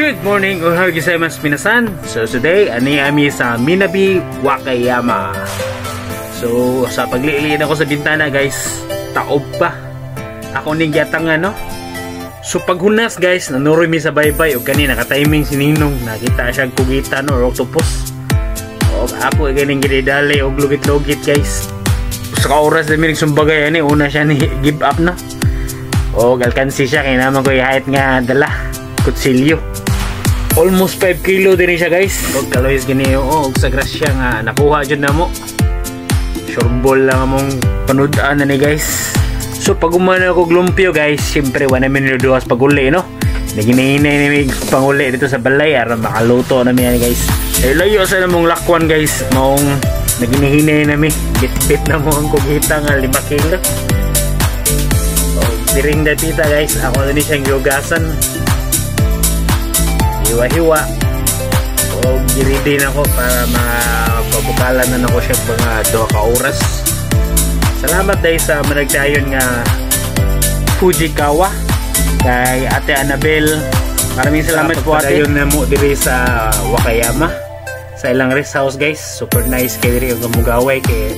Good morning, ohayo gozaimasu minasan. So today, ami sa Minabe Wakayama. So sa pagliliin ako sa bintana guys, taob pa. Ako ning gyatang ano. So paghunas guys, nanuroy mi sa baybay o kanina ka-timing si Ninong, nakita siyang kugitan or octopus. O ako ganing gidali og lugit-lugit guys. Sa oras na minig sumbagay ani, una siya ni give up na. O galkansi siya kay naman ko ihayat nga dala kutsilyo. Almost 5 kilo din siya guys. Og kaloys gini og sa grasya nga nakuha jud namo. Sureball lang among panudan na ni guys. So pag umana ako lumpio guys, syempre wala namin niluduwas pag-uli no. Naginahinay namin pang-uli dito sa balay aron makaluto na yan guys. Eh layo sa namong lakwan guys, maong naginahinay namin. Bit-bit na mo ang kugita nga 5 kilo. Diring dapita guys, ako na ni siyang yogasan. Hiwa-hiwa. O giridi na ako para mapabukalan na ako siya mga 2 ka oras. Salamat dahil sa managdayon nga Fujikawa kay Ate Annabel. Maraming salamat po ate. Padayon na mo diri sa Wakayama sa ilang rest house guys. Super nice kay diri ang mugaway kay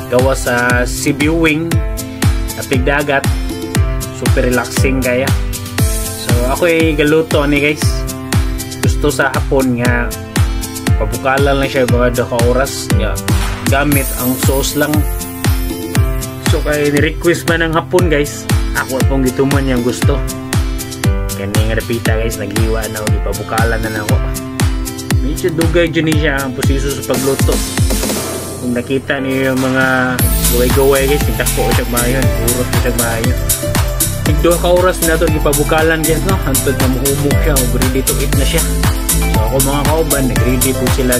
gawa sa sea viewing apig dagat. Super relaxing kaya. So ako ay galuto ni guys. Gusto sa hapon nga pabukalan lang siya mga 2 ka oras nga gamit ang sauce lang. So kay ni-request man ng hapon guys, ako pong gituman yung gusto. Kani nga repita guys, naghiwa na o ipabukalan na ako. Medyo dugay dyan niya ang posiso sa pagluto. Kung nakita niyo yung mga gaway-gaway guys, hindi ko siya mayon, urot ko siya mayon. 2 ka oras na ito ipabukalan guys no, hantod na mahumog siya o ready to eat na siya. So ako mga kauban, nag-ready po sila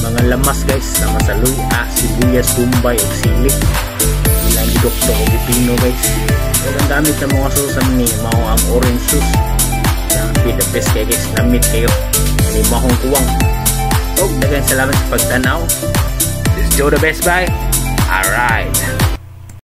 mga lamas guys, sama sa luya, sibuyas, bumbay o sili. Ilang gidokdok o pipino guys. So ang damit ng mga sauce ni mao ang orange sauce. Ang the best kaya guys, lamit kayo. Lima kong kuwang. So dagan salamat sa pagtanaw. This is Joe the Best Buy. Alright.